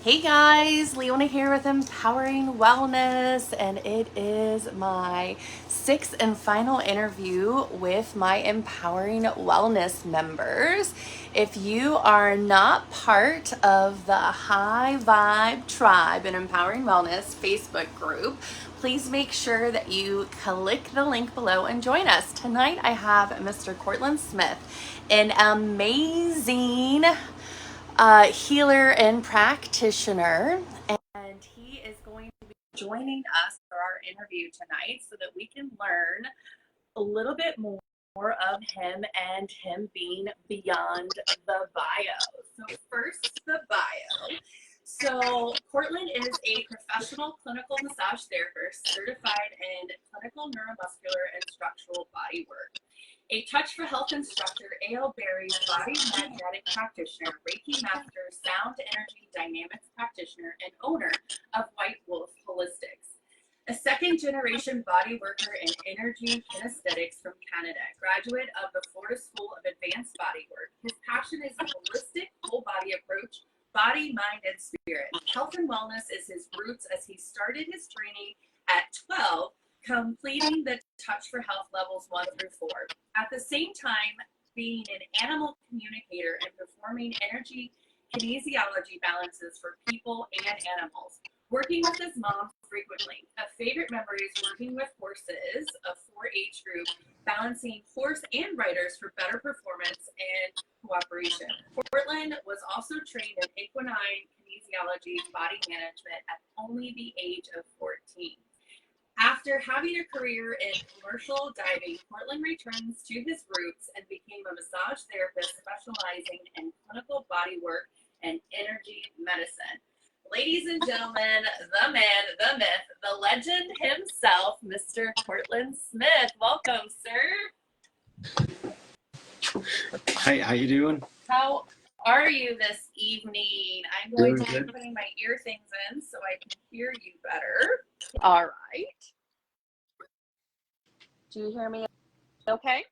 Hey guys, Leona here with Empowering Wellness, and it is my sixth and final interview with my Empowering Wellness members. If you are not part of the High Vibe Tribe and Empowering Wellness Facebook group, please make sure that you click the link below and join us. Tonight I have Mr. Courtland Smith, an amazing healer and practitioner, and he is going to be joining us for our interview tonight so that we can learn a little bit more of him and him being beyond the bio. So first, the bio. So Courtland is a professional clinical massage therapist certified in clinical neuromuscular and structural body work, a Touch for Health instructor, A.L. Berry's body magnetic practitioner, Reiki master, sound energy dynamics practitioner, and owner of White Wolf Holistics. A second generation body worker in energy kinesthetics from Canada, graduate of the Florida School of Advanced Bodywork. His passion is a holistic, whole body approach, body, mind, and spirit. Health and wellness is his roots as he started his training at 12, completing the Touch for Health levels 1 through 4. At the same time, being an animal communicator and performing energy kinesiology balances for people and animals. Working with his mom frequently. A favorite memory is working with horses, a 4-H group, balancing horse and riders for better performance and cooperation. Courtland was also trained in equine kinesiology body management at only the age of 14. After having a career in commercial diving, Courtland returns to his roots and became a massage therapist specializing in clinical bodywork and energy medicine. Ladies and gentlemen, the man, the myth, the legend himself, Mr. Courtland Smith. Welcome, sir. Hi, how you doing? How are you this evening? I'm going to be putting my ear things in so I can hear you better. All right. Do you hear me okay?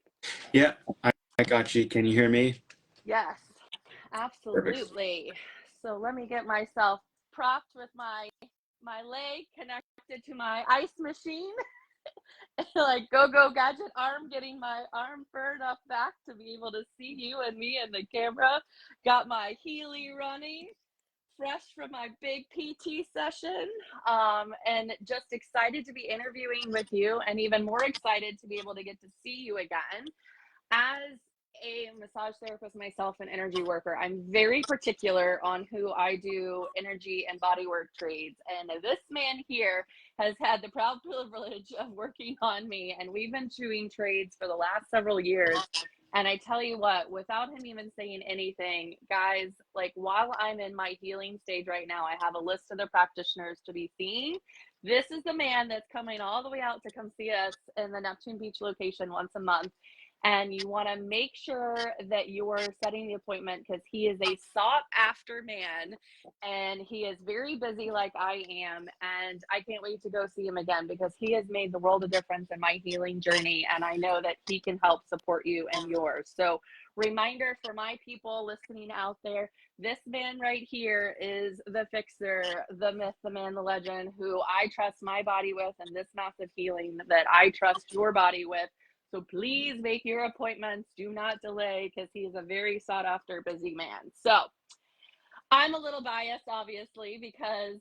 Yeah, I got you. Can you hear me? Yes, absolutely. So let me get myself propped with my leg connected to my ice machine. Like go gadget arm, getting my arm fur enough back to be able to see you and me and the camera. Got my Healy running, fresh from my big PT session, and just excited to be interviewing with you, and even more excited to be able to get to see you again. As a massage therapist myself, an energy worker, I'm very particular on who I do energy and bodywork trades. And this man here has had the proud privilege of working on me, and we've been doing trades for the last several years. And I tell you what, without him even saying anything, guys, like while I'm in my healing stage right now, I have a list of the practitioners to be seeing. This is the man that's coming all the way out to come see us in the Neptune Beach location once a month. And you want to make sure that you're setting the appointment because he is a sought after man and he is very busy like I am. And I can't wait to go see him again because he has made the world of difference in my healing journey. And I know that he can help support you and yours. So reminder for my people listening out there, this man right here is the fixer, the myth, the man, the legend, who I trust my body with, and this massive healing that I trust your body with. So please make your appointments. Do not delay because he is a very sought after busy man. So I'm a little biased, obviously, because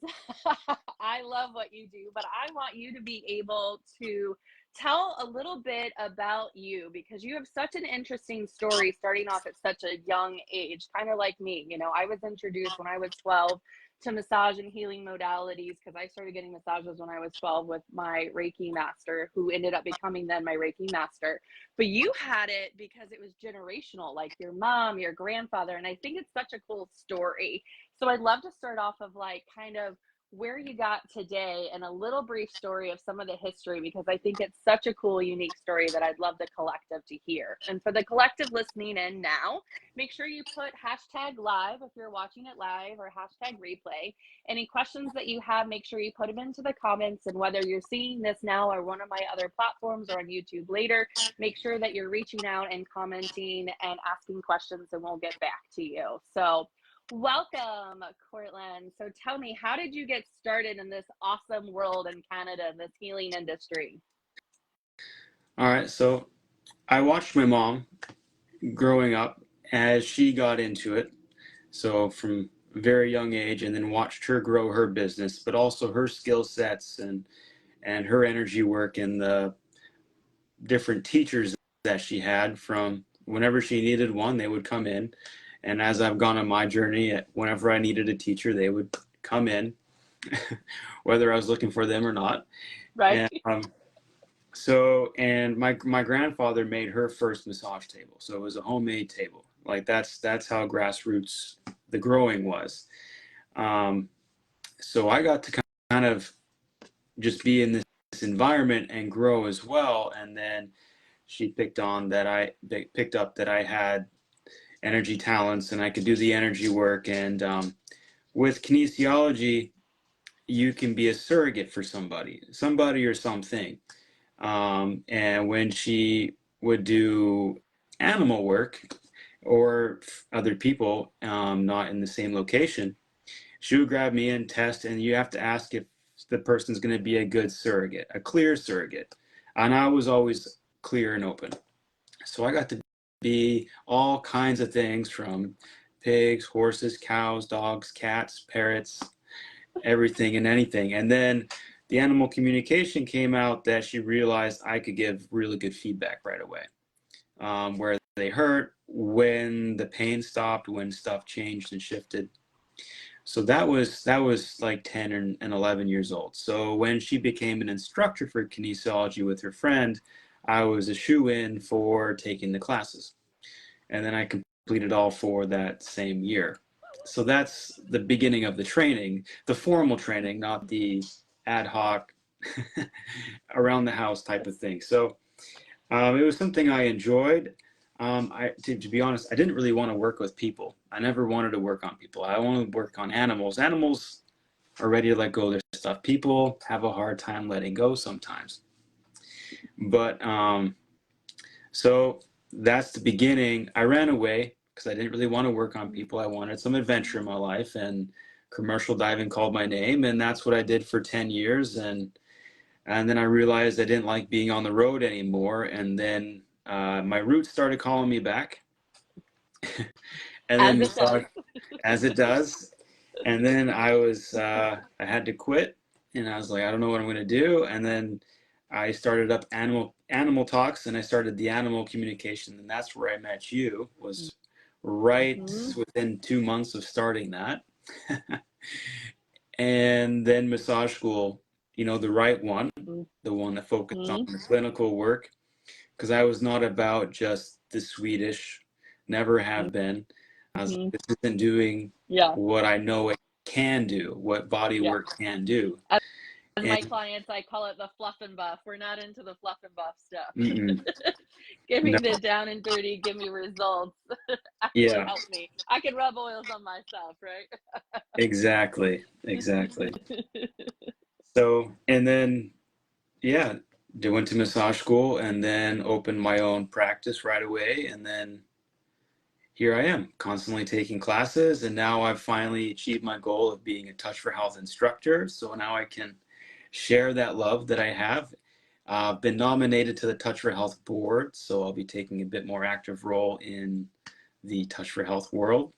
I love what you do, but I want you to be able to tell a little bit about you because you have such an interesting story starting off at such a young age, kind of like me. You know, I was introduced when I was 12 to massage and healing modalities because I started getting massages when I was 12 with my Reiki master, who ended up becoming then my Reiki master. But you had it because it was generational, like your mom, your grandfather. And I think it's such a cool story. So I'd love to start off of like kind of where you got today and a little brief story of some of the history because I think it's such a cool, unique story that I'd love the collective to hear. And for the collective listening in now, make sure you put hashtag live if you're watching it live or hashtag replay. Any questions that you have, make sure you put them into the comments. And whether you're seeing this now or one of my other platforms or on YouTube later, make sure that you're reaching out and commenting and asking questions and we'll get back to you. So Welcome, Courtland. So tell me, how did you get started in this awesome world in Canada, this healing industry? All right, so I watched my mom growing up as she got into it. So from a very young age, and then watched her grow her business, but also her skill sets and her energy work and the different teachers that she had. From whenever she needed one, they would come in. And as I've gone on my journey, whenever I needed a teacher, they would come in, whether I was looking for them or not. Right? And and my grandfather made her first massage table. So it was a homemade table. Like that's how grassroots the growing was. Um, so I got to kind of just be in this environment and grow as well. And then she picked up that I had energy talents and I could do the energy work. And with kinesiology, you can be a surrogate for somebody or something. And when she would do animal work or other people not in the same location, she would grab me and test, and you have to ask if the person's going to be a good surrogate, a clear surrogate. And I was always clear and open. So I got to be all kinds of things, from pigs, horses, cows, dogs, cats, parrots, everything and anything. And then the animal communication came out that she realized I could give really good feedback right away. Where they hurt, when the pain stopped, when stuff changed and shifted. So that was like 10 and 11 years old. So when she became an instructor for kinesiology with her friend, I was a shoe-in for taking the classes. And then I completed all four that same year. So that's the beginning of the training, the formal training, not the ad hoc around the house type of thing. So it was something I enjoyed. To be honest, I didn't really want to work with people. I never wanted to work on people. I wanted to work on animals. Animals are ready to let go of their stuff. People have a hard time letting go sometimes. But so that's the beginning. I ran away because I didn't really want to work on people. I wanted some adventure in my life, and commercial diving called my name, and that's what I did for 10 years. And then I realized I didn't like being on the road anymore. And then my roots started calling me back. And As then it does. as it does. And then I had to quit, and I was like, I don't know what I'm going to do. And then I started up animal talks, and I started the animal communication. And that's where I met you, was right Mm-hmm. within 2 months of starting that. And then massage school, the right one, the one that focused on Mm-hmm. the clinical work, because I was not about just the Swedish, never have been. I was Mm-hmm. like, this isn't doing Yeah. what I know it can do, what body Yeah. work can do. As my And clients, I call it the fluff and buff. We're not into the fluff and buff stuff. mm-mm, Give me no, the down and dirty, give me results. Actually yeah, help me. I can rub oils on myself, right? exactly, exactly. So, and then, yeah, went to massage school and then opened my own practice right away. And then here I am, constantly taking classes, and now I've finally achieved my goal of being a Touch for Health instructor. So now I can share that love that I have. I've been nominated to the Touch for Health board, so I'll be taking a bit more active role in the Touch for Health world.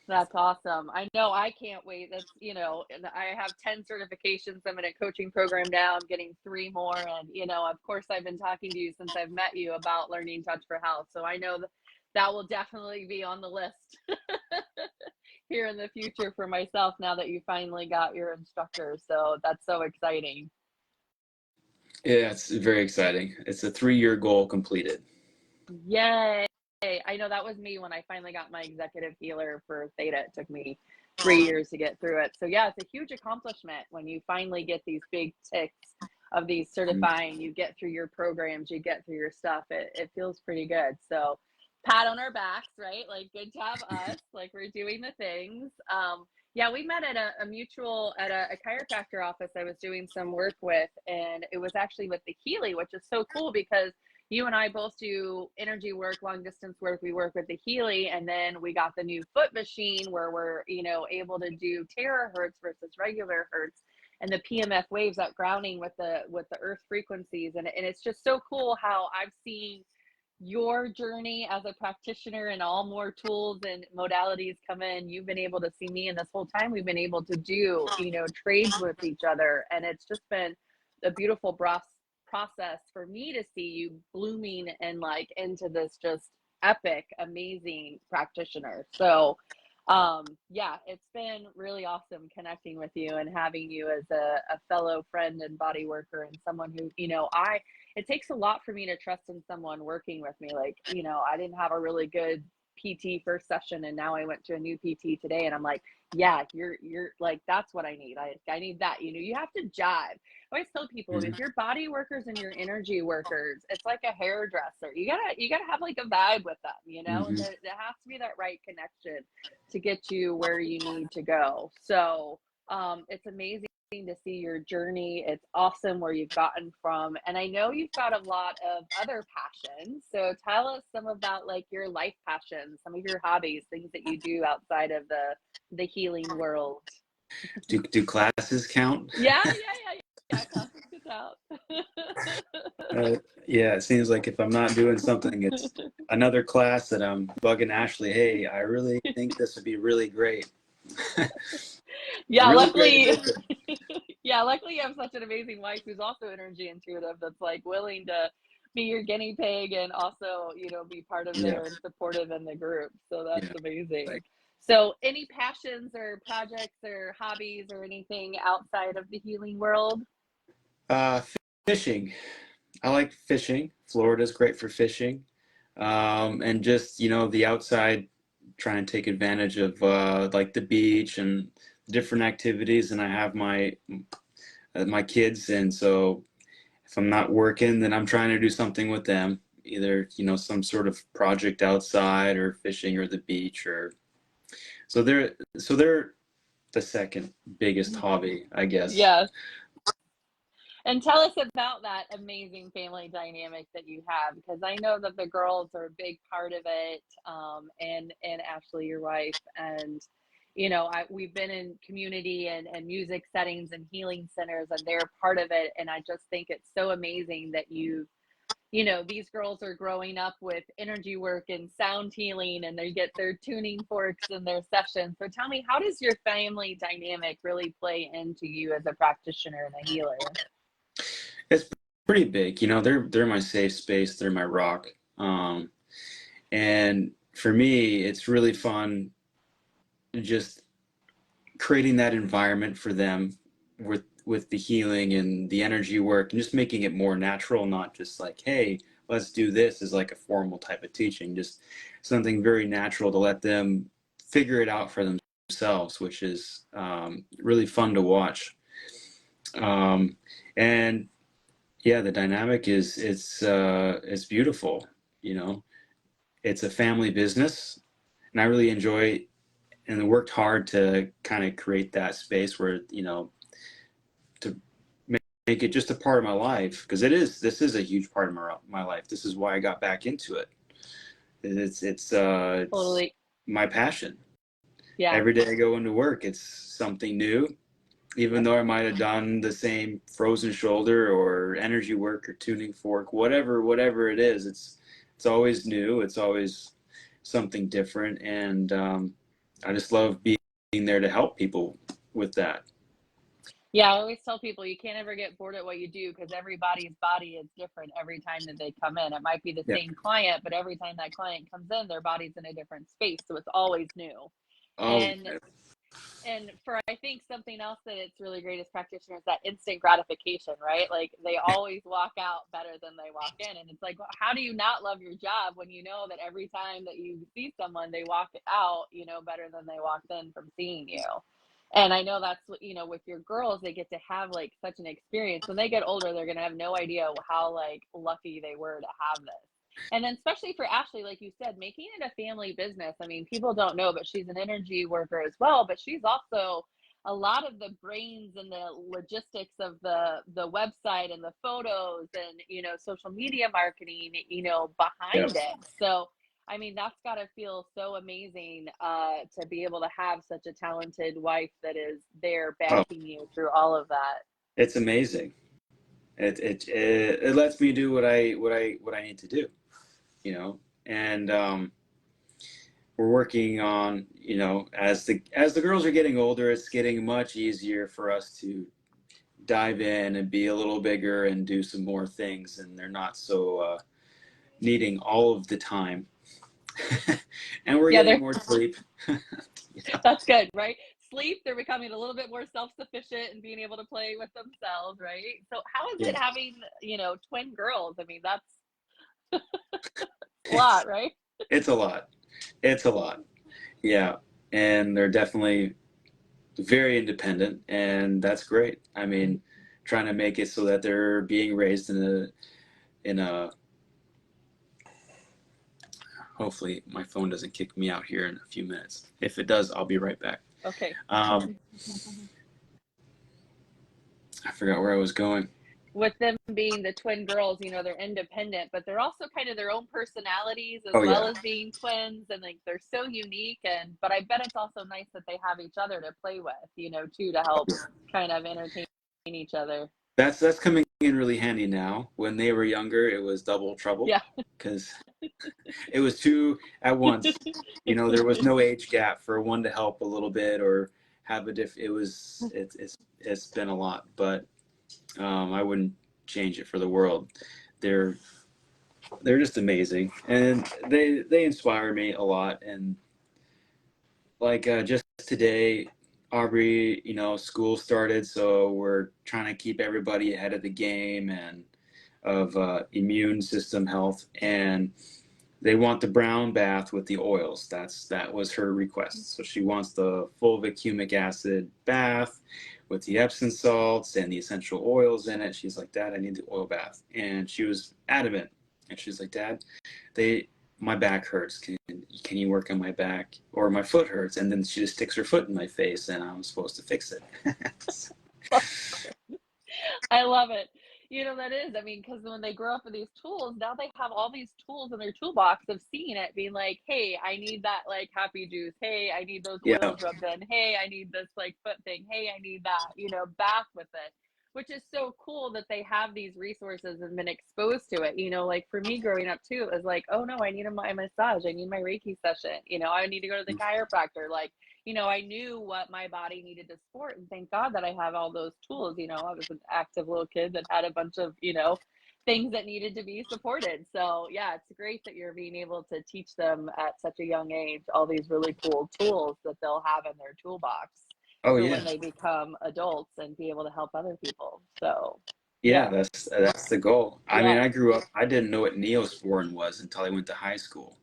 That's awesome. I know I can't wait. That's, and I have 10 certifications. I'm in a coaching program now. I'm getting 3 more. And, of course, I've been talking to you since I've met you about learning Touch for Health. So I know that will definitely be on the list here in the future for myself now that you finally got your instructor. So that's so exciting. Yeah, it's very exciting. It's a 3-year goal completed. Yay. I know that was me when I finally got my executive healer for Theta. It took me 3 years to get through it. So yeah, it's a huge accomplishment when you finally get these big ticks of these certifying, you get through your programs, you get through your stuff. It feels pretty good. So pat on our backs, right? Like good job us, like we're doing the things. Yeah, we met at a mutual, at a chiropractor office I was doing some work with, and it was actually with the Healy, which is so cool because you and I both do energy work, long distance work. We work with the Healy, and then we got the new foot machine where we're, able to do terahertz versus regular hertz, and the PMF waves, that grounding with the earth frequencies. And it's just so cool how I've seen your journey as a practitioner, and all more tools and modalities come in. You've been able to see me, and this whole time we've been able to do, trades with each other. And it's just been a beautiful process for me to see you blooming and like into this just epic, amazing practitioner. So yeah, it's been really awesome connecting with you and having you as a fellow friend and body worker, and someone who, it takes a lot for me to trust in someone working with me. Like, I didn't have a really good PT first session, and now I went to a new PT today, and I'm like, yeah, you're like, that's what I need. I need that. You have to jive. I always tell people, if you're body workers and you're energy workers, it's like a hairdresser. You gotta have like a vibe with them, and there has to be that right connection to get you where you need to go. So it's amazing to see your journey. It's awesome where you've gotten from, and I know you've got a lot of other passions. So tell us some about like your life passions, some of your hobbies, things that you do outside of the healing world. Do classes count? Yeah, classes get out. Yeah, it seems like if I'm not doing something, it's another class that I'm bugging Ashley. Hey, I really think this would be really great. Yeah, Really luckily, great. yeah, luckily you have such an amazing wife who's also energy intuitive, that's like willing to be your guinea pig, and also, be part of Yeah, there and supportive in the group. So that's yeah. amazing. So any passions or projects or hobbies or anything outside of the healing world? Uh, Fishing. I like fishing. Florida's great for fishing. And just, the outside, trying to take advantage of like the beach and different activities. And I have my kids, and so if I'm not working, then I'm trying to do something with them, either, some sort of project outside or fishing or the beach, or so they're the second biggest hobby, I guess. Yes. And tell us about that amazing family dynamic that you have, because I know that the girls are a big part of it, and Ashley, your wife, and we've been in community and music settings and healing centers, and they're part of it. And I just think it's so amazing that these girls are growing up with energy work and sound healing, and they get their tuning forks in their sessions. So tell me, how does your family dynamic really play into you as a practitioner and a healer? It's pretty big. They're my safe space. They're my rock. And for me, it's really fun just creating that environment for them with the healing and the energy work, and just making it more natural, not just like, hey, let's do this as like a formal type of teaching, just something very natural to let them figure it out for themselves, which is really fun to watch. And yeah, the dynamic is it's beautiful. It's a family business, and I really enjoy and worked hard to kind of create that space where, to make it just a part of my life, because this is a huge part of my life. This is why I got back into it. It's Totally. my passion. Yeah. Every day I go into work, it's something new. Even Yep. though I might have done the same frozen shoulder or energy work or tuning fork, whatever it is, it's always new. It's always something different, and I just love being there to help people with that. Yeah, I always tell people you can't ever get bored at what you do, because everybody's body is different every time that they come in. It might be the Yeah. same client, but every time that client comes in, their body's in a different space. So it's always new. Oh, And for, I think, something else that it's really great as practitioners, that instant gratification, right? Like they always walk out better than they walk in. And it's like, well, how do you not love your job when you know that every time that you see someone, they walk out, better than they walked in from seeing you? And I know that's what, with your girls, they get to have like such an experience. When they get older, they're going to have no idea how like lucky they were to have this. And then especially for Ashley, like you said, making it a family business. I mean, people don't know, but she's an energy worker as well, but she's also a lot of the brains and the logistics of the website and the photos and, you know, social media marketing, you know, Yeah. behind it. So, I mean, that's got to feel so amazing to be able to have such a talented wife that is there Oh, backing you through all of that. it's amazing. It lets me do what I need to do, you know. And we're working on, you know, as the girls are getting older, it's getting much easier for us to dive in and be a little bigger and do some more things, and they're not so needing all of the time. And we're Yeah, getting more sleep. Yeah. that's good, right? Sleep, they're becoming a little bit more self-sufficient and being able to play with themselves, right? So how is Yeah. it having, you know, twin girls? I mean, that's a It's lot, right? it's a lot. It's a lot. Yeah. And they're definitely very independent, and that's great. I mean, trying to make it so that they're being raised in a hopefully my phone doesn't kick me out here in a few minutes. If it does, I'll be right back. Okay. I forgot where I was going. With them being the twin girls, you know, they're independent, but they're also kind of their own personalities as Oh well yeah. as being twins, and like they're so unique. And but I bet it's also nice that they have each other to play with, you know, too, to help kind of entertain each other. That's coming in really handy now. When they were younger, it was double trouble Yeah. because it was two at once. You know, there was no age gap for one to help a little bit or have a diff. It's been a lot, but I wouldn't change it for the world. They're they're just amazing, and they inspire me a lot. And like just today, Aubrey, you know, school started, so we're trying to keep everybody ahead of the game and of immune system health, and they want the brown bath with the oils. That was her request. So she wants the fulvic humic acid bath with the Epsom salts and the essential oils in it. She's like, Dad, I need the oil bath, and she was adamant. And she's like, Dad, they my back hurts. Can you work on my back? Or my foot hurts, and then she just sticks her foot in my face, and I'm supposed to fix it. I love it. You know, that is, I mean, because when they grow up with these tools, now they have all these tools in their toolbox of seeing it, being like, hey, I need that like happy juice. Hey, I need those Yeah. oils rubbed in. Hey, I need this like foot thing. Hey, I need that, you know, bath with it, which is so cool that they have these resources and been exposed to it. You know, like for me growing up too, it was like, oh no, I need my massage. I need my Reiki session. You know, I need to go to the chiropractor. Like, you know, I knew what my body needed to support, and thank God that I have all those tools. You know, I was an active little kid that had a bunch of, you know, things that needed to be supported. So yeah, it's great that you're being able to teach them at such a young age all these really cool tools that they'll have in their toolbox Oh for yeah. when they become adults and be able to help other people. So Yeah, yeah. that's the goal. I mean, Yeah. I grew up. I didn't know what Neosporin was until I went to high school.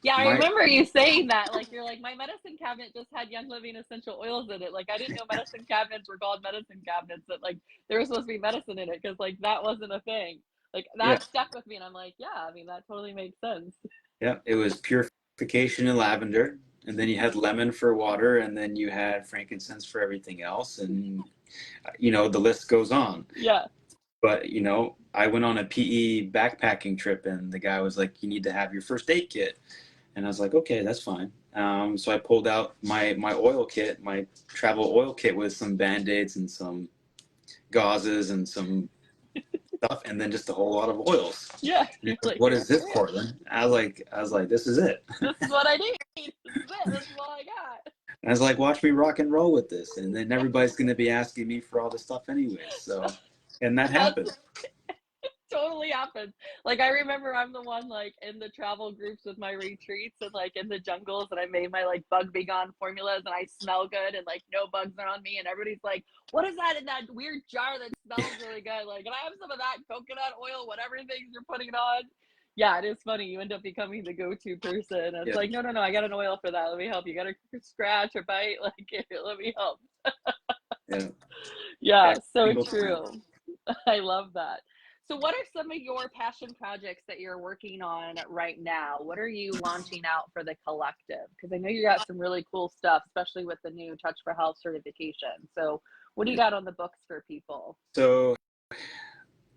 Yeah, I My remember you saying that. Like, you're like, my medicine cabinet just had Young Living essential oils in it. Like, I didn't know medicine cabinets were called medicine cabinets, that like there was supposed to be medicine in it because like that wasn't a thing. Like, yeah, that stuck with me, and I'm like, yeah, I mean, that totally makes sense. yeah. It was purification and lavender, and then you had lemon for water, and then you had frankincense for everything else, and you know the list goes on. Yeah. But you know, I went on a PE backpacking trip, and the guy was like, "You need to have your first aid kit," and I was like, "Okay, that's fine." So I pulled out my oil kit, my travel oil kit with some Band-Aids and some gauzes and some stuff, and then just a whole lot of oils. Yeah. And You're he's like, like, "What here is this, I am. Courtland?" I was like, "This is it." This is what I need. This is it. This is all I got. And I was like, "Watch me rock and roll with this," and then everybody's going to be asking me for all this stuff anyways. So, and that That's happened. totally happens. Like, I remember I'm the one like in the travel groups with my retreats and like in the jungles, and I made my like bug be gone formulas, and I smell good and like no bugs are on me, and everybody's like, what is that in that weird jar that smells really good? Like, can I have some of that coconut oil, whatever things you're putting it on? Yeah, it is funny. You end up becoming the go-to person. It's Yeah, like, no, no, no, I got an oil for that. Let me help you. Got a scratch or bite? Like, let me help. yeah, yeah. Yeah, so Single time. true. I love that. So what are some of your passion projects that you're working on right now? What are you launching out for the collective? Because I know you got some really cool stuff, especially with the new Touch for Health certification. So what do you got on the books for people? So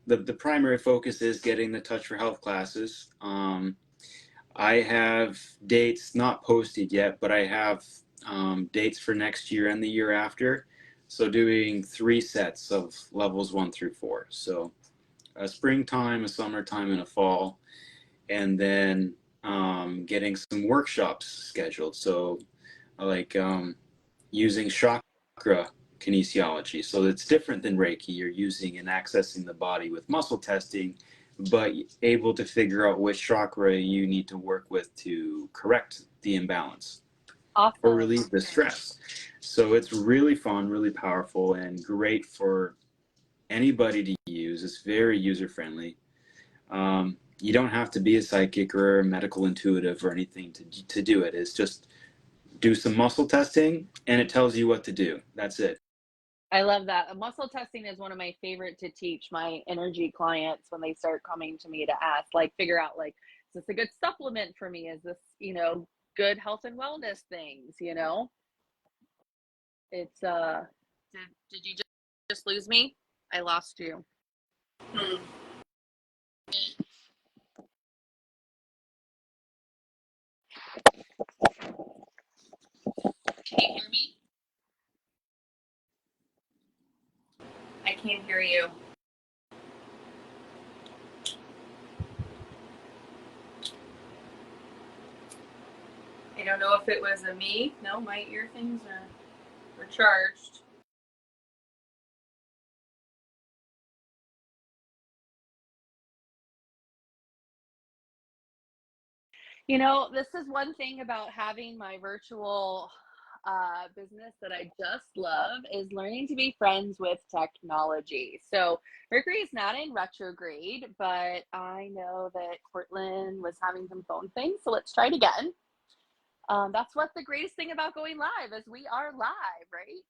the primary focus is getting the Touch for Health classes. I have dates not posted yet, but I have dates for next year and the year after. So doing 3 sets of levels 1 through 4. So a springtime, a summertime, and a fall, and then getting some workshops scheduled. So like using chakra kinesiology. So it's different than Reiki. You're using and accessing the body with muscle testing, but able to figure out which chakra you need to work with to correct the imbalance. Awesome. Or relieve the stress. So it's really fun, really powerful, and great for anybody to use. It's very user-friendly. You don't have to be a psychic or a medical intuitive or anything to do it. It's just do some muscle testing and it tells you what to do. That's it. I love that. Muscle testing is one of my favorite to teach my energy clients when they start coming to me to ask, like, figure out, like, is this a good supplement for me? Is this, good health and wellness things, It's, did you just lose me? I lost you. Can you hear me? I can't hear you. I don't know if it was a me. No, my ear things are charged. This is one thing about having my virtual business that I just love is learning to be friends with technology. So Mercury is not in retrograde, but I know that Courtland was having some phone things. So let's try it again. That's what the greatest thing about going live is we are live, right?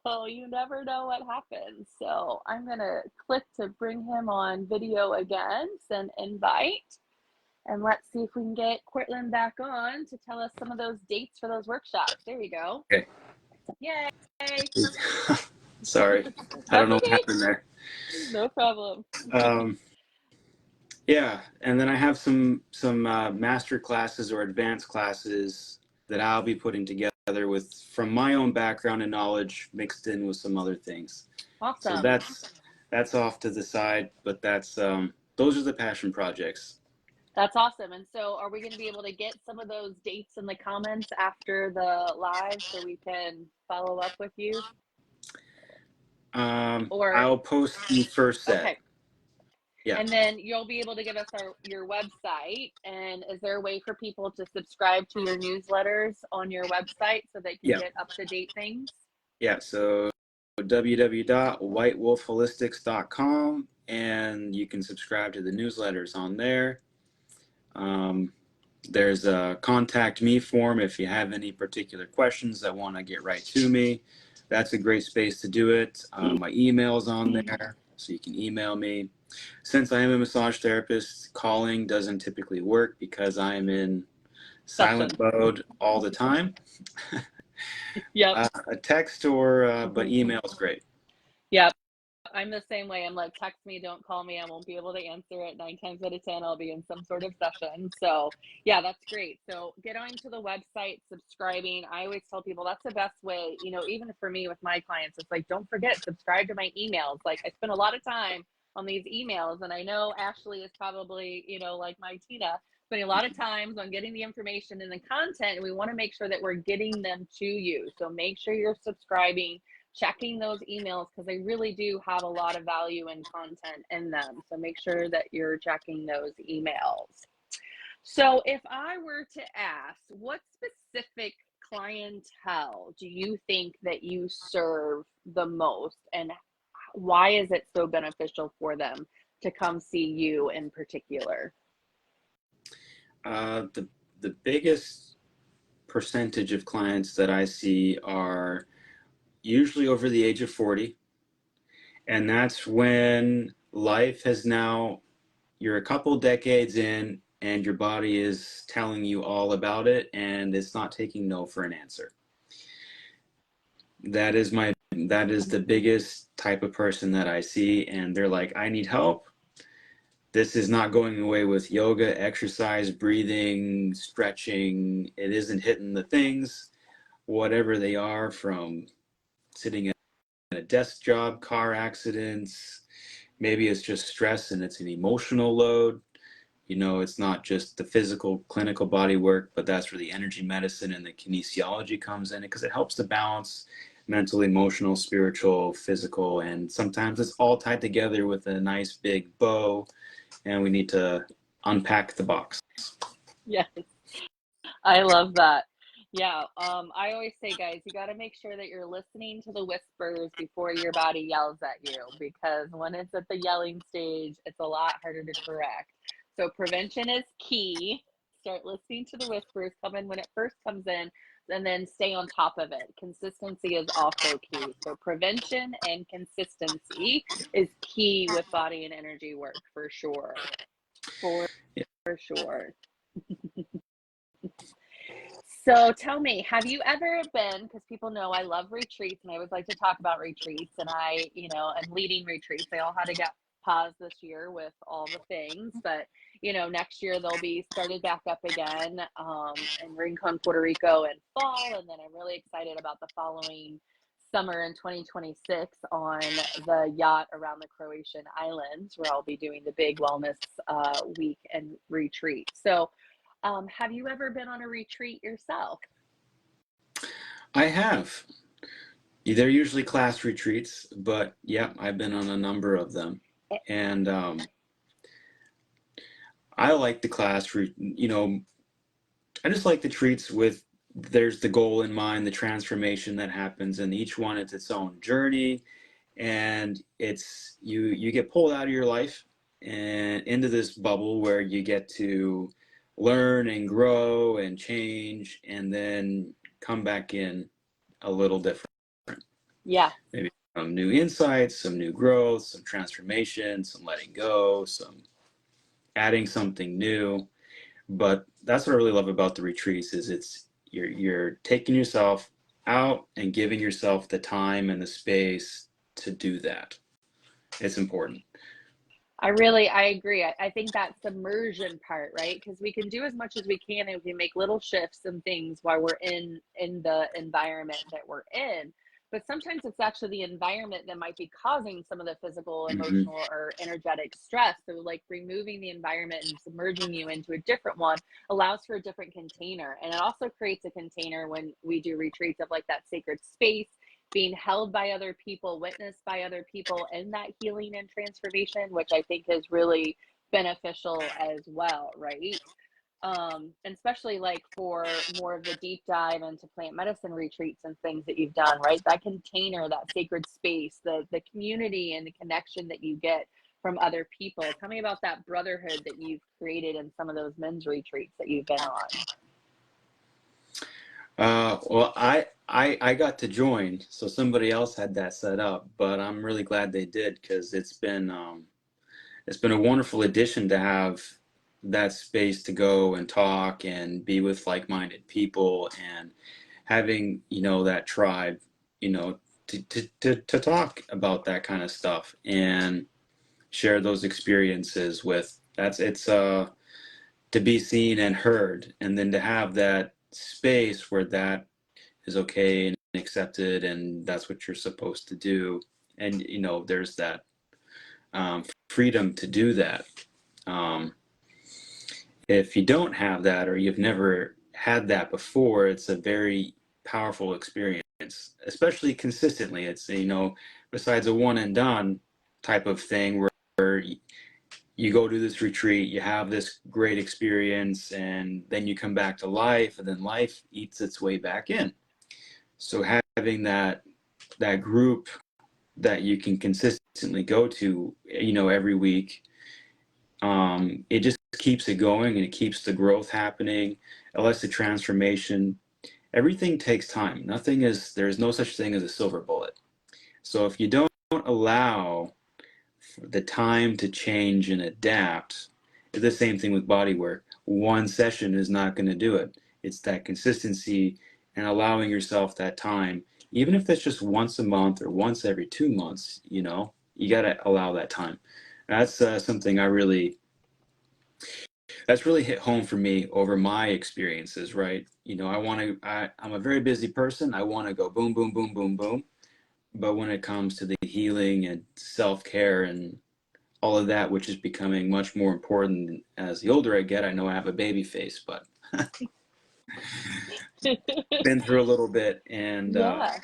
So you never know what happens. So I'm going to click to bring him on video again, send invite. And let's see if we can get Courtland back on to tell us some of those dates for those workshops. There we go. Okay. Yay. Sorry. I don't know what happened there. No problem. Yeah, and then I have some master classes or advanced classes that I'll be putting together with from my own background and knowledge mixed in with some other things. Awesome. So that's off to the side, but that's those are the passion projects. That's awesome. And so are we going to be able to get some of those dates in the comments after the live so we can follow up with you? I'll post the first set. Okay. Yeah. And then you'll be able to give us your website. And is there a way for people to subscribe to your newsletters on your website so they can get up-to-date things? Yeah, so www.whitewolfholistics.com, and you can subscribe to the newsletters on there. There's a contact me form if you have any particular questions that want to get right to me. That's a great space to do it. My email's on there, so you can email me. Since I am a massage therapist, calling doesn't typically work because I am in silent mode all the time. Yep. A text or but email is great. Yep. I'm the same way. I'm like, text me, don't call me. I won't be able to answer it. 9 times out of 10, I'll be in some sort of session. So yeah, that's great. So get onto the website, subscribing. I always tell people that's the best way, even for me with my clients, it's like, don't forget, subscribe to my emails. Like I spend a lot of time on these emails, and I know Ashley is probably, like my Tina, spending a lot of times on getting the information and the content, and we want to make sure that we're getting them to you. So make sure you're subscribing, checking those emails, because they really do have a lot of value and content in them. So make sure that you're checking those emails. So if I were to ask, what specific clientele do you think that you serve the most, and why is it so beneficial for them to come see you in particular? The biggest percentage of clients that I see are usually over the age of 40, And that's when life has now, you're a couple decades in and your body is telling you all about it and it's not taking no for an answer. That is the biggest type of person that I see, and they're like, I need help. This is not going away with yoga, exercise, breathing, stretching. It isn't hitting the things, whatever they are, from sitting at a desk job, car accidents. Maybe it's just stress and it's an emotional load. You know, it's not just the physical clinical body work, but that's where the energy medicine and the kinesiology comes in, because it helps to balance mental, emotional, spiritual, physical, and sometimes it's all tied together with a nice big bow, and we need to unpack the box. Yes, I love that. Yeah, I always say, guys, you got to make sure that you're listening to the whispers before your body yells at you, because when it's at the yelling stage, it's a lot harder to correct. So prevention is key. Start listening to the whispers, come in when it first comes in, and then stay on top of it. Consistency is also key. So prevention and consistency is key with body and energy work for sure. For Yeah. sure. So tell me, have you ever been, because people know I love retreats and I always like to talk about retreats, and I'm leading retreats. They all had to get paused this year with all the things, but next year they'll be started back up again in Rincon, Puerto Rico in fall. And then I'm really excited about the following summer in 2026 on the yacht around the Croatian islands, where I'll be doing the big wellness week and retreat. So have you ever been on a retreat yourself? I have. They're usually class retreats, but yeah, I've been on a number of them. Eh, And I like the I just like the treats with, there's the goal in mind, the transformation that happens, and each one it's its own journey, and it's you get pulled out of your life and into this bubble where you get to learn and grow and change, and then come back in a little different. Yeah, Maybe some new insights, some new growth, some transformation, some letting go, some adding something new. But that's what I really love about the retreats is you're taking yourself out and giving yourself the time and the space to do that. It's important. I agree. I think that submersion part, right? Because we can do as much as we can and we can make little shifts and things while we're in the environment that we're in. But sometimes it's actually the environment that might be causing some of the physical, Mm-hmm. emotional, or energetic stress. So like removing the environment and submerging you into a different one allows for a different container. And it also creates a container when we do retreats of like that sacred space being held by other people, witnessed by other people in that healing and transformation, which I think is really beneficial as well, right? And especially like for more of the deep dive into plant medicine retreats and things that you've done, right? That container, that sacred space, the community and the connection that you get from other people. Tell me about that brotherhood that you've created in some of those men's retreats that you've been on. Well, I got to join, so somebody else had that set up, but I'm really glad they did, because it's been a wonderful addition to have that space to go and talk and be with like-minded people, and having, that tribe, to talk about that kind of stuff and share those experiences with. That's it's To be seen and heard, and then to have that space where that is okay and accepted, and that's what you're supposed to do. And there's that freedom to do that. um, if you don't have that, or you've never had that before, it's a very powerful experience, especially consistently. It's, besides a one and done type of thing where you go to this retreat, you have this great experience, and then you come back to life, and then life eats its way back in. So having that group that you can consistently go to, every week, it just keeps it going, and it keeps the growth happening. It lets the transformation. Everything takes time. There's no such thing as a silver bullet. So if you don't allow the time to change and adapt, it's the same thing with body work. One session is not going to do it. It's that consistency and allowing yourself that time, even if that's just once a month or once every 2 months, you got to allow that time. That's something that's really hit home for me over my experiences, right? I'm a very busy person. I want to go boom, boom, boom, boom, boom. But when it comes to the healing and self-care and all of that, which is becoming much more important as the older I get. I know I have a baby face, but been through a little bit, and Yeah.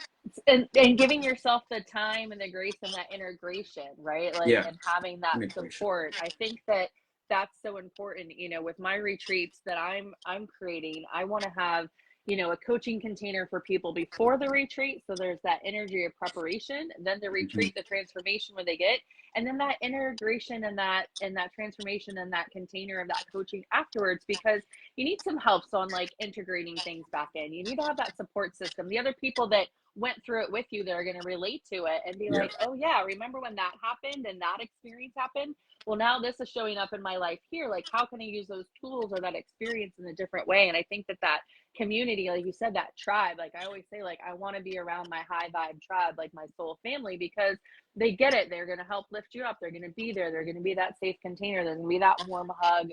And giving yourself the time and the grace and that integration, right? Like, yeah, and having that integration. support. I think that that's so important, with my retreats that I'm creating. I want to have, a coaching container for people before the retreat. So there's that energy of preparation, then the Mhm. retreat, the transformation when they get, and then that integration and that transformation and that container of that coaching afterwards, because you need some help on like integrating things back in. You need to have that support system, the other people that went through it with you that are going to relate to it and be Yeah, like, oh yeah, remember when that happened and that experience happened? Well, now this is showing up in my life here. Like, how can I use those tools or that experience in a different way? And I think that community, like you said, that tribe, like I always say, like I want to be around my high vibe tribe, like my soul family, because they get it. They're going to help lift you up. They're going to be there. They're going to be that safe container. They're going to be that warm hug,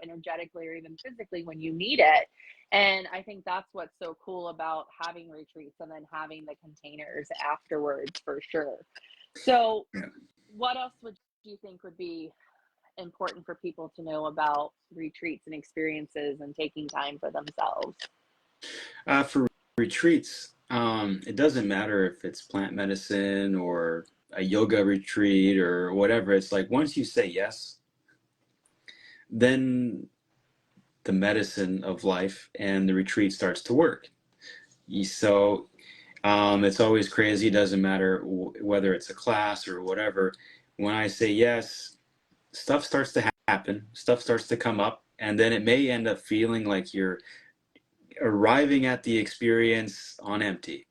energetically or even physically when you need it. And I think that's what's so cool about having retreats and then having the containers afterwards, for sure. So, yeah. what else would you think would be important for people to know about retreats and experiences and taking time for themselves? For retreats, it doesn't matter if it's plant medicine or a yoga retreat or whatever. It's like once you say yes, then the medicine of life and the retreat starts to work. So it's always crazy. It doesn't matter whether it's a class or whatever. When I say yes, stuff starts to happen, stuff starts to come up, and then it may end up feeling like you're arriving at the experience on empty.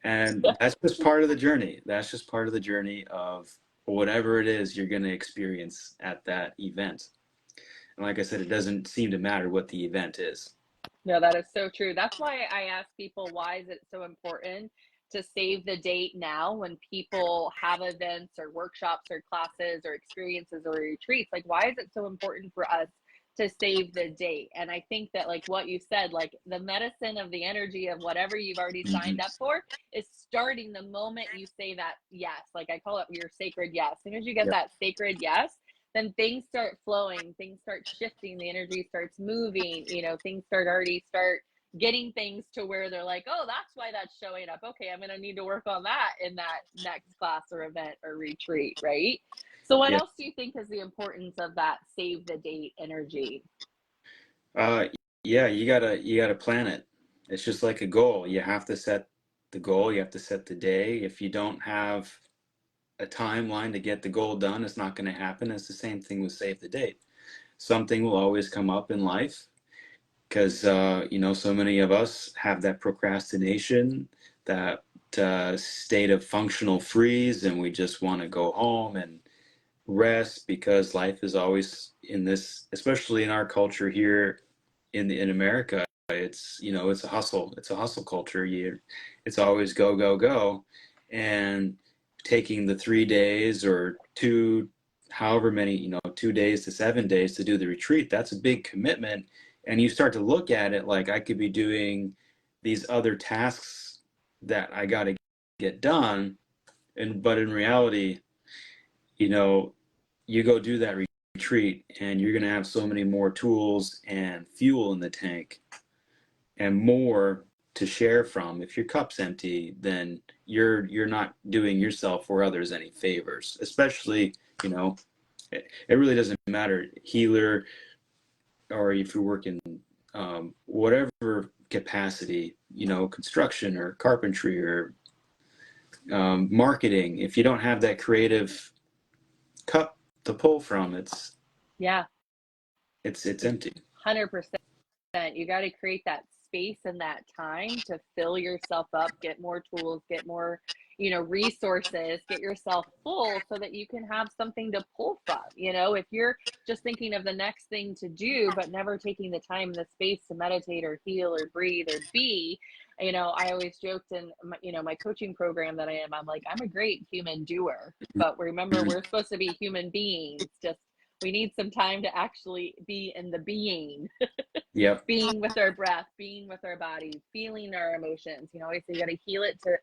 And that's just part of the journey. That's just part of the journey of whatever it is you're going to experience at that event. And like I said, it doesn't seem to matter what the event is. No, that is so true. That's why I ask people, why is it so important to save the date now when people have events or workshops or classes or experiences or retreats? Like, why is it so important for us to save the date? And I think that, like what you said, like the medicine of the energy of whatever you've already Mm-hmm. signed up for is starting the moment you say that yes. Like I call it your sacred yes. As soon as you get Yep. that sacred yes, then things start flowing, things start shifting, the energy starts moving, things start getting things to where they're like, oh, that's why that's showing up. Okay, I'm going to need to work on that in that next class or event or retreat, right? So what Yeah. else do you think is the importance of that save the date energy? Uh, yeah, you gotta plan it. It's just like a goal. You have to set the goal. You have to set the day. If you don't have a timeline to get the goal done, it's not going to happen. It's the same thing with save the date. Something will always come up in life because so many of us have that procrastination, that state of functional freeze, and we just want to go home and rest because life is always in this, especially in our culture here in America. It's a hustle. It's a hustle culture. It's always go, go, go, and taking the 3 days or two, however many, 2 days to 7 days to do the retreat. That's a big commitment, and you start to look at it like I could be doing these other tasks that I got to get done, but in reality, you know, you go do that retreat, and you're gonna have so many more tools and fuel in the tank and more to share from. If your cup's empty, then you're not doing yourself or others any favors. Especially, it really doesn't matter, healer, or if you work in whatever capacity, construction or carpentry or marketing. If you don't have that creative cup to pull from, Yeah, it's empty. 100%. You got to create that space and that time to fill yourself up, get more tools, get more resources, get yourself full so that you can have something to pull from. If you're just thinking of the next thing to do, but never taking the time and the space to meditate or heal or breathe or be, I always joked in my coaching program that I'm like, I'm a great human doer, but remember, we're supposed to be human beings. Just we need some time to actually be in the being. Yep. Being with our breath, being with our body, feeling our emotions. I say you got to heal it to,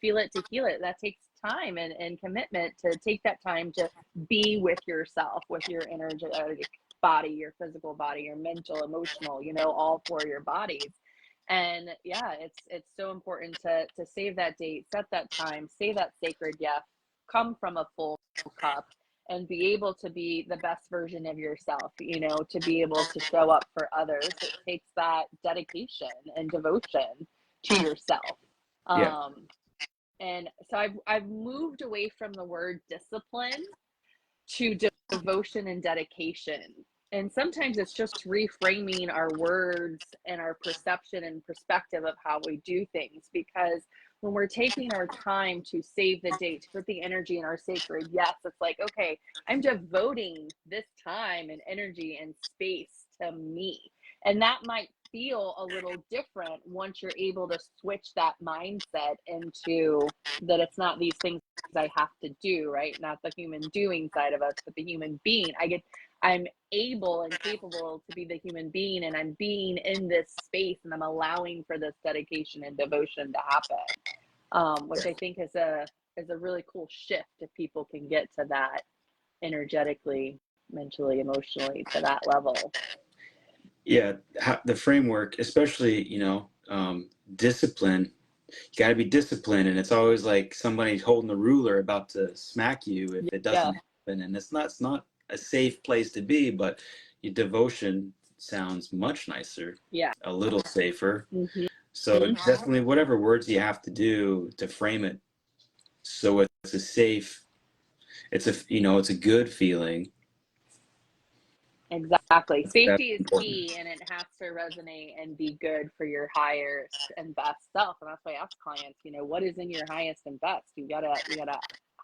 feel it to heal it. That takes time and commitment to take that time to be with yourself, with your energetic body, your physical body, your mental, emotional, all for your bodies. And yeah, it's so important to save that date, set that time, say that sacred yes, come from a full cup, and be able to be the best version of yourself, to be able to show up for others. It takes that dedication and devotion to yourself. Yeah. And so I've moved away from the word discipline to devotion and dedication. And sometimes it's just reframing our words and our perception and perspective of how we do things. Because when we're taking our time to save the date, to put the energy in our sacred yes, it's like, okay, I'm devoting this time and energy and space to me. And that might feel a little different once you're able to switch that mindset into that it's not these things I have to do, right? Not the human doing side of us, but the human being. I'm able and capable to be the human being, and I'm being in this space, and I'm allowing for this dedication and devotion to happen, which I think is a really cool shift if people can get to that energetically, mentally, emotionally, to that level. Yeah, the framework, especially, discipline. You got to be disciplined, and it's always like somebody holding the ruler about to smack you if it doesn't happen. And it's not a safe place to be, but your devotion sounds much nicer. Yeah. A little safer. Mm-hmm. So definitely whatever words you have to do to frame it so it's a safe, it's a good feeling. Exactly. Safety is key, and it has to resonate and be good for your highest and best self. And that's why I ask clients, what is in your highest and best? You gotta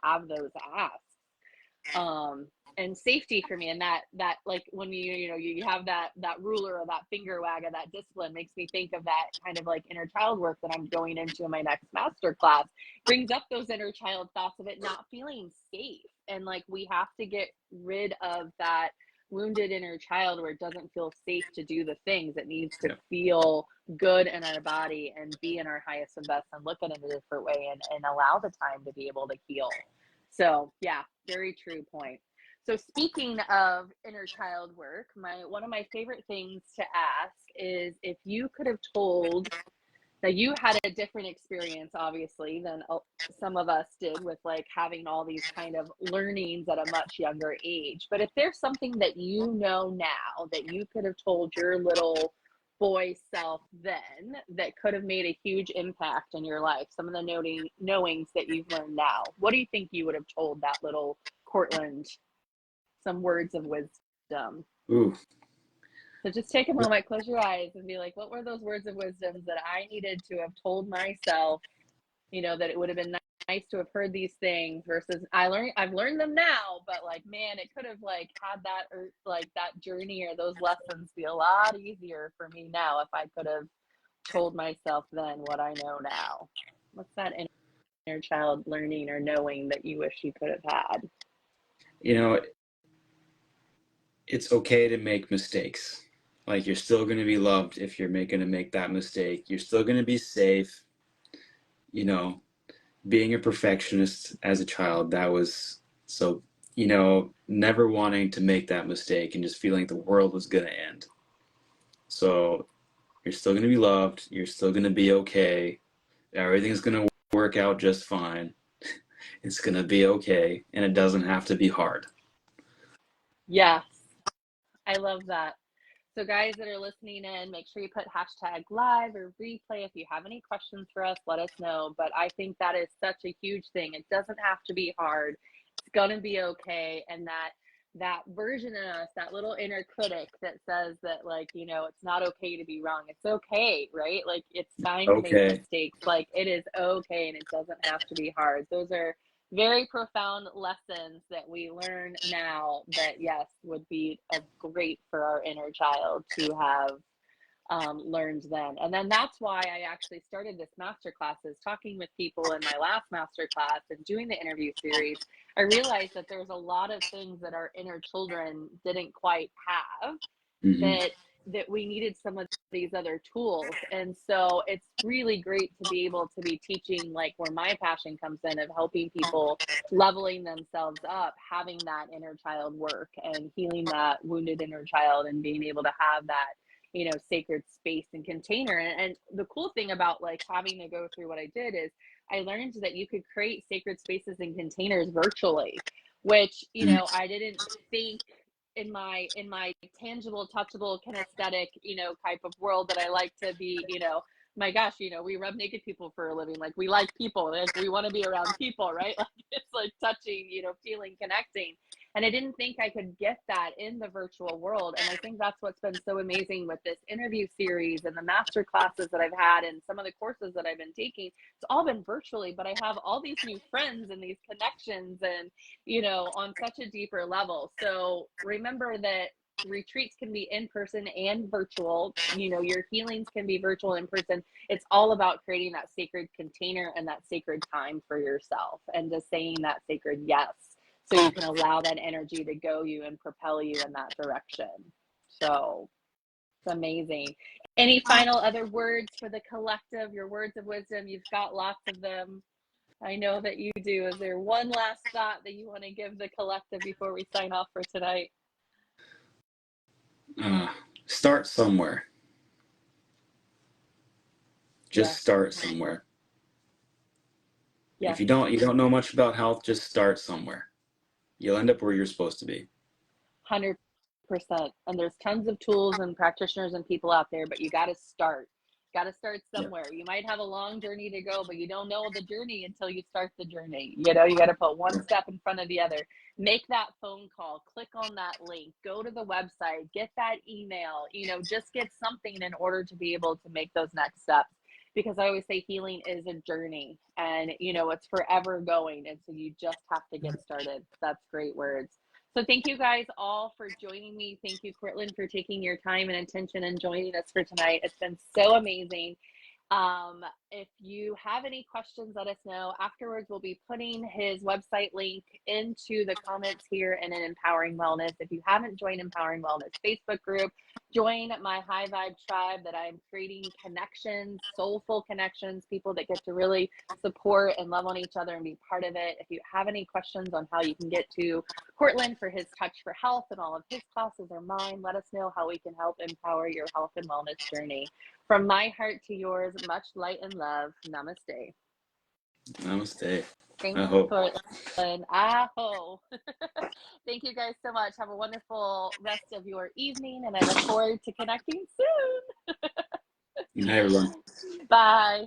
have those asks. And safety for me, and that like when you have that ruler or that finger wag of that discipline, makes me think of that kind of like inner child work that I'm going into in my next master class. Brings up those inner child thoughts of it not feeling safe, and like we have to get rid of that wounded inner child where it doesn't feel safe to do the things. It needs to feel good in our body and be in our highest and best, and look at it in a different way, and allow the time to be able to heal. So yeah, very true point. So speaking of inner child work, one of my favorite things to ask is if you could have told, now you had a different experience obviously than some of us did with like having all these kind of learnings at a much younger age, but if there's something that now that you could have told your little boy self then that could have made a huge impact in your life, some of the knowings that you've learned now, what do you think you would have told that little Courtland some words of wisdom? Ooh. So just take a moment, close your eyes, and be like, what were those words of wisdom that I needed to have told myself, that it would have been nice to have heard these things, versus I've learned them now, but like, man, it could have like had that, or like that journey or those lessons be a lot easier for me now if I could have told myself then what I know now. What's that inner child learning or knowing that you wish you could have had? It's okay to make mistakes. Like, you're still going to be loved if you're going to make that mistake. You're still going to be safe. Being a perfectionist as a child, that was so, never wanting to make that mistake and just feeling the world was going to end. So you're still going to be loved. You're still going to be okay. Everything's going to work out just fine. It's going to be okay. And it doesn't have to be hard. Yes, I love that. So guys that are listening in, make sure you put #live or replay. If you have any questions for us, let us know. But I think that is such a huge thing. It doesn't have to be hard. It's going to be okay. And that that version of us, that little inner critic that says that, like, you know, it's not okay to be wrong. It's okay, right? Like, it's fine to make Okay. mistakes. Like, it is okay, and it doesn't have to be hard. Those are very profound lessons that we learn now that, yes, would be great for our inner child to have learned then. And then that's why I actually started this master classes, talking with people in my last master class and doing the interview series. I realized that there's a lot of things that our inner children didn't quite have, that we needed some of these other tools. And so it's really great to be able to be teaching, like, where my passion comes in, of helping people leveling themselves up, having that inner child work and healing that wounded inner child, and being able to have that, you know, sacred space and container. And the cool thing about, like, having to go through what I did is I learned that you could create sacred spaces and containers virtually, which, you know, I didn't think in my tangible, touchable, kinesthetic, you know, type of world that I like to be, you know, my gosh, you know, we rub naked people for a living. Like, we like people, like, we want to be around people, right? Like, it's like touching, you know, feeling, connecting. And I didn't think I could get that in the virtual world. And I think that's what's been so amazing with this interview series and the master classes that I've had and some of the courses that I've been taking. It's all been virtually, but I have all these new friends and these connections, and, you know, on such a deeper level. So remember that retreats can be in person and virtual. You know, your healings can be virtual, in person. It's all about creating that sacred container and that sacred time for yourself, and just saying that sacred yes, so you can allow that energy to go you and propel you in that direction. So it's amazing. Any final other words for the collective, your words of wisdom? You've got lots of them. I know that you do. Is there one last thought that you want to give the collective before we sign off for tonight? Start somewhere. Just start somewhere. If you don't know much about health, just start somewhere. You'll end up where you're supposed to be. 100%. And there's tons of tools and practitioners and people out there, but you got to start. Got to start somewhere. You might have a long journey to go, but you don't know the journey until you start the journey. You know, you got to put one step in front of the other. Make that phone call, click on that link, go to the website, get that email, you know, just get something in order to be able to make those next steps. Because I always say healing is a journey, and, you know, it's forever going. And so you just have to get started. That's great words. So thank you guys all for joining me. Thank you, Courtland, for taking your time and attention and joining us for tonight. It's been so amazing. If you have any questions, let us know. Afterwards, we'll be putting his website link into the comments here and in Empowering Wellness. If you haven't joined Empowering Wellness Facebook group, join my high vibe tribe that I'm creating connections, soulful connections, people that get to really support and love on each other and be part of it. If you have any questions on how you can get to Courtland for his Touch for Health and all of his classes or mine, let us know how we can help empower your health and wellness journey. From my heart to yours, much light and love. Namaste. Namaste. Thanks, Courtland. Aho. Thank you guys so much. Have a wonderful rest of your evening, and I look forward to connecting soon. Hi, everyone. Bye.